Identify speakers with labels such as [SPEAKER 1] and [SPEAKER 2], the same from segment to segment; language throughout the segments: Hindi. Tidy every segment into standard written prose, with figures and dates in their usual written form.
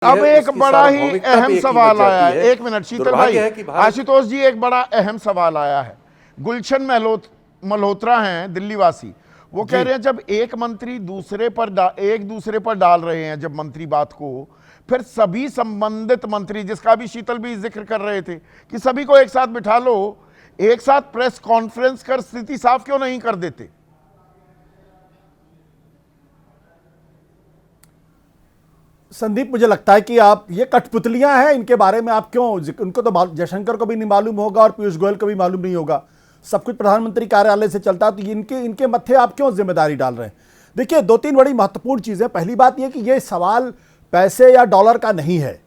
[SPEAKER 1] अब एक बड़ा ही अहम सवाल आया है। एक मिनट शीतल भाई, आशुतोष जी, एक बड़ा अहम सवाल आया है। गुलशन मल्होत्रा हैं दिल्ली वासी, वो कह रहे हैं जब एक मंत्री एक दूसरे पर डाल रहे हैं जब मंत्री बात को, फिर सभी संबंधित मंत्री, जिसका भी शीतल भी जिक्र कर रहे थे कि सभी को एक साथ बिठा लो, एक साथ प्रेस कॉन्फ्रेंस कर स्थिति साफ क्यों नहीं कर देते?
[SPEAKER 2] संदीप, मुझे लगता है कि आप ये कठपुतलियां हैं, इनके बारे में आप क्यों, उनको तो जयशंकर को भी नहीं मालूम होगा और पीयूष गोयल को भी मालूम नहीं होगा। सब कुछ प्रधानमंत्री कार्यालय से चलता है, तो इनके मत्थे आप क्यों जिम्मेदारी डाल रहे हैं? देखिए, दो तीन बड़ी महत्वपूर्ण चीजें। पहली बात यह कि यह सवाल पैसे या डॉलर का नहीं है।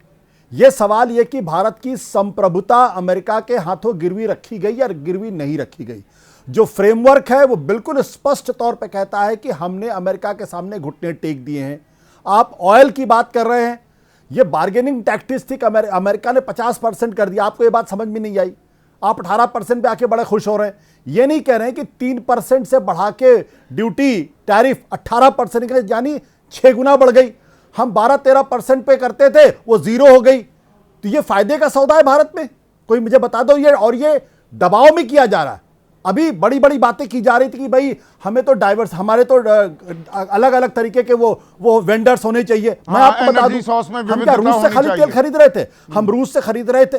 [SPEAKER 2] यह सवाल यह कि भारत की संप्रभुता अमेरिका के हाथों गिरवी रखी गई या गिरवी नहीं रखी गई। जो फ्रेमवर्क है वो बिल्कुल स्पष्ट तौर पर कहता है कि हमने अमेरिका के सामने घुटने टेक दिए हैं। आप ऑयल की बात कर रहे हैं, ये बार्गेनिंग टैक्टिक्स थी। अमेरिका ने 50% कर दिया, आपको ये बात समझ में नहीं आई। आप 18% पे आके बड़े खुश हो रहे हैं। ये नहीं कह रहे हैं कि 3% से बढ़ा के ड्यूटी टैरिफ 18% यानी 6 गुना बढ़ गई। हम 12-13% पे करते थे, वो 0 हो गई। तो ये फायदे का सौदा है भारत में? कोई मुझे बता दो। ये और ये दबाव में किया जा रहा है। अभी बड़ी बड़ी बातें की जा रही थी कि भाई हमें तो हमारे तो अलग अलग तरीके के वो वेंडर्स होने चाहिए। मैं आपको बता दूं, हम क्या रूस से खाली तेल खरीद रहे थे? हम रूस से खरीद रहे थे।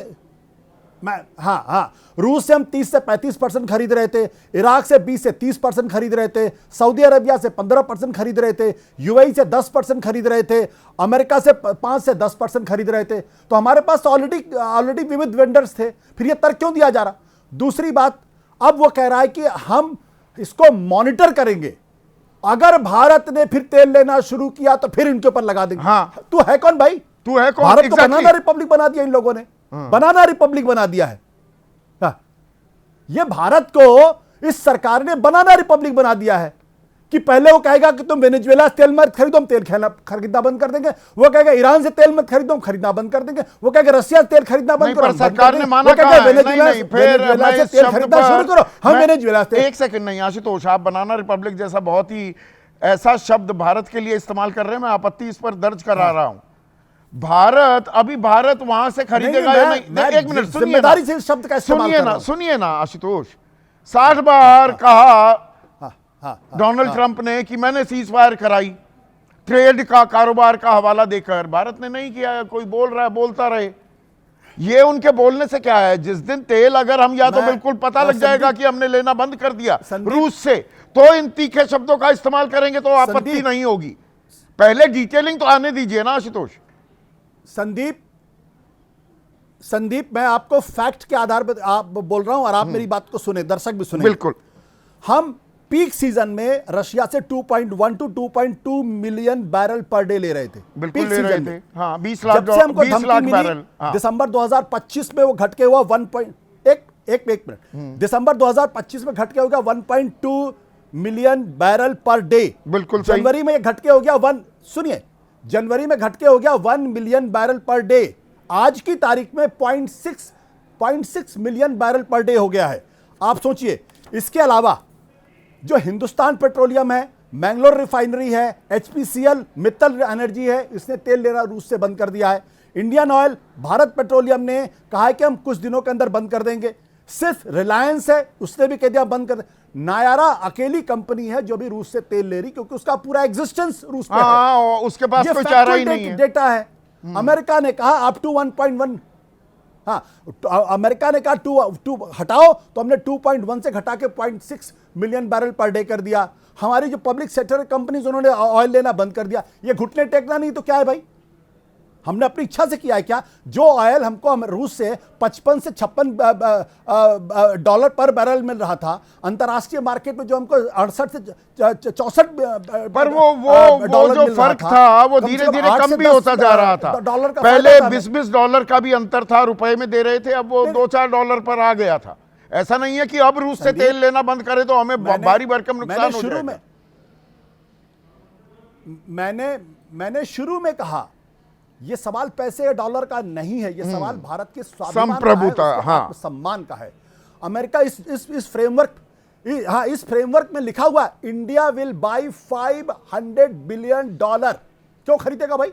[SPEAKER 2] रूस से हम 30 से 35% खरीद रहे थे। इराक से 20 से 30% खरीद रहे थे। सऊदी अरेबिया से 15% खरीद रहे थे। यूएई से 10% खरीद रहे थे। अमेरिका से 5 से 10% खरीद रहे थे। तो हमारे पास ऑलरेडी विविध वेंडर्स थे। फिर ये तर्क क्यों दिया जा रहा? दूसरी बात, अब वो कह रहा है कि हम इसको मॉनिटर करेंगे। अगर भारत ने फिर तेल लेना शुरू किया तो फिर इनके ऊपर लगा देंगे। तू है कौन भाई?
[SPEAKER 1] तू है कौन?
[SPEAKER 2] भारत को बनाना रिपब्लिक बना दिया इन लोगों ने। बनाना रिपब्लिक बना दिया है। ये भारत को इस सरकार ने बनाना रिपब्लिक बना दिया है कि पहले वो कहेगा कि तुम वेनेजुएला तेल मत खरीदो, हम तेल खरीदना बंद कर देंगे। वो कहेगा ईरान से तेल मत खरीदो, हम खरीदना बंद कर देंगे। वो कहेगा रशिया से तेल खरीदना बंद करो,
[SPEAKER 1] सरकार ने माना।
[SPEAKER 2] वेनेजुएला से तेल खरीदना शुरू करो, हम वेनेजुएला से।
[SPEAKER 1] एक सेकंड नहीं आशुतोष, आप बनाना रिपब्लिक जैसा बहुत ही ऐसा शब्द भारत के लिए इस्तेमाल कर रहे हैं, मैं आपत्ति इस पर दर्ज करा रहा हूं। भारत वहां से खरीदेगा या नहीं? एक मिनट
[SPEAKER 2] जिम्मेदारी से शब्द का
[SPEAKER 1] सुनिए ना आशुतोष। 60 बार कहा डोनाल्ड ट्रंप ने कि मैंने सीज फायर कराई, ट्रेड का कारोबार का हवाला देकर। भारत ने नहीं किया। कोई बोल रहा है, बोलता रहे। ये उनके बोलने से क्या है? जिस दिन तेल अगर हम या तो बिल्कुल पता लग जाएगा कि हमने लेना बंद कर दिया रूस से, तो इन तीखे शब्दों का इस्तेमाल करेंगे तो आपत्ति नहीं होगी। पहले डिटेलिंग तो आने दीजिए ना आशुतोष।
[SPEAKER 2] संदीप, मैं आपको फैक्ट के आधार पर आप बोल रहा हूं और आप मेरी बात को सुने, दर्शक भी सुने।
[SPEAKER 1] बिल्कुल।
[SPEAKER 2] हम पीक सीजन में रशिया से 2.1 to 2.2 million barrel per day ले रहे थे।
[SPEAKER 1] बिल्कुल ले रहे थे। हाँ, 20 लाख बैरल।
[SPEAKER 2] दिसंबर 2025 में वो घट के हुआ 1 दिसंबर 2025 में घट के हो गया 1.2 मिलियन बैरल पर डे।
[SPEAKER 1] बिल्कुल।
[SPEAKER 2] जनवरी में घट के हो गया जनवरी में घट के हो गया 1 मिलियन बैरल पर डे। आज की तारीख में 0.6 मिलियन बैरल पर डे हो गया है। आप सोचिए। इसके अलावा जो हिंदुस्तान पेट्रोलियम है, मैंगलोर रिफाइनरी है, HPCL मित्तल एनर्जी है, इसने तेल लेना रूस से बंद कर दिया है। इंडियन ऑयल, भारत पेट्रोलियम ने कहा है कि हम कुछ दिनों के अंदर बंद कर देंगे। सिर्फ रिलायंस है, उसने भी कह दिया बंद कर। नायारा अकेली कंपनी है जो भी रूस से तेल ले रही, क्योंकि उसका पूरा एग्जिस्टेंस रूस में है।
[SPEAKER 1] उसके पास कोई चारा ही नहीं है।
[SPEAKER 2] डेटा है। अमेरिका ने कहा अप टू 1.1, अमेरिका ने कहा 2 हटाओ, तो हमने 2.1 से घटा के 0.6 मिलियन बैरल पर डे कर दिया। हमारी जो पब्लिक सेक्टर कंपनीज, उन्होंने ऑयल लेना बंद कर दिया। ये घुटने टेकना नहीं तो क्या है भाई? हमने अपनी इच्छा से किया है क्या? जो ऑयल हमको रूस से 55 से 56 डॉलर पर बैरल मिल रहा था, अंतरराष्ट्रीय मार्केट में जो हमको 68 से 64
[SPEAKER 1] पर वो जो फर्क था वो धीरे धीरे कम भी होता जा रहा था।
[SPEAKER 2] डॉलर का
[SPEAKER 1] पहले 20-20 डॉलर का भी अंतर था, रुपए में दे रहे थे, अब वो 2-4 डॉलर पर आ गया था। ऐसा नहीं है कि अब रूस से तेल लेना बंद करे तो हमें भारी भरकम नुकसान हो जाएगा।
[SPEAKER 2] मैंने शुरू में कहा ये सवाल पैसे या डॉलर का नहीं है, ये सवाल भारत के स्वाभिमान, सम्मान का है। अमेरिका इस फ्रेमवर्क में लिखा हुआ इंडिया विल बाय $500 बिलियन। क्यों खरीदेगा भाई?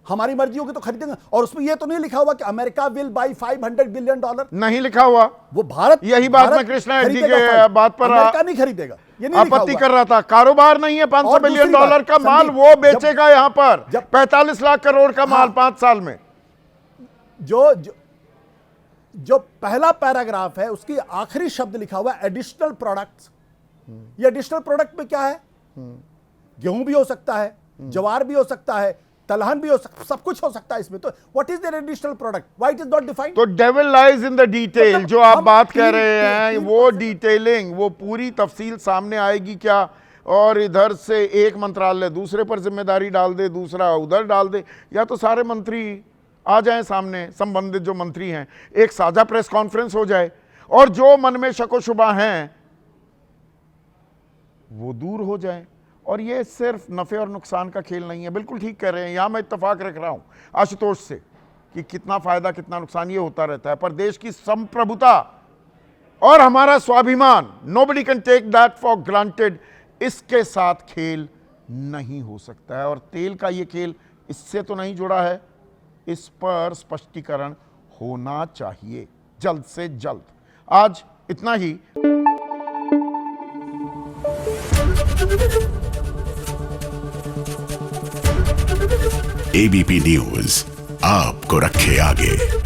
[SPEAKER 2] हमारी मर्जी होगी तो खरीदेंगे। और उसमें ये तो नहीं लिखा हुआ कि अमेरिका विल बाई $500 बिलियन।
[SPEAKER 1] नहीं लिखा हुआ।
[SPEAKER 2] वो भारत,
[SPEAKER 1] यही बात मैं कृष्णा रेड्डी के बात पर
[SPEAKER 2] अमेरिका नहीं खरीदेगा, ये नहीं लिखा
[SPEAKER 1] आपत्ति
[SPEAKER 2] हुआ।
[SPEAKER 1] कर रहा था। कारोबार नहीं है 500
[SPEAKER 2] और
[SPEAKER 1] बिलियन
[SPEAKER 2] दूसरी
[SPEAKER 1] डॉलर
[SPEAKER 2] बात,
[SPEAKER 1] का माल,
[SPEAKER 2] संदीप,
[SPEAKER 1] वो बेचेगा यहां पर
[SPEAKER 2] जब
[SPEAKER 1] 45 लाख करोड़ का माल 5 साल में।
[SPEAKER 2] जो पहला पैराग्राफ है उसकी आखिरी शब्द लिखा हुआ है एडिशनल प्रोडक्ट्स। ये एडिशनल प्रोडक्ट में क्या है? गेहूं भी हो सकता है, ज्वार भी हो सकता है, दलहन भी हो सकता, सब कुछ हो सकता है इसमें। तो what is there additional product? Why it is not defined?
[SPEAKER 1] तो devil lies in the detail.
[SPEAKER 2] मतलब
[SPEAKER 1] जो आप
[SPEAKER 2] हम
[SPEAKER 1] बात कर
[SPEAKER 2] तीन-
[SPEAKER 1] रहे हैं
[SPEAKER 2] तीन-
[SPEAKER 1] वो डिटेलिंग, वो पूरी तफसील सामने आएगी क्या? और इधर से एक मंत्रालय दूसरे पर जिम्मेदारी डाल दे, दूसरा उधर डाल दे, या तो सारे मंत्री आ जाएं सामने, संबंधित जो मंत्री हैं, एक साझा प्रेस कॉन्फ्रेंस हो जाए और जो मन में शक व शुबा हैं वो दूर हो जाए। और ये सिर्फ नफे और नुकसान का खेल नहीं है। बिल्कुल ठीक कह रहे हैं, यहां मैं इत्तेफाक रख रहा हूं आशुतोष से कि कितना फायदा कितना नुकसान ये होता रहता है, पर देश की संप्रभुता और हमारा स्वाभिमान, nobody can take that for granted, इसके साथ खेल नहीं हो सकता है। और तेल का ये खेल इससे तो नहीं जुड़ा है, इस पर स्पष्टीकरण होना चाहिए जल्द से जल्द। आज इतना ही।
[SPEAKER 3] एबीपी न्यूज आपको रखे आगे।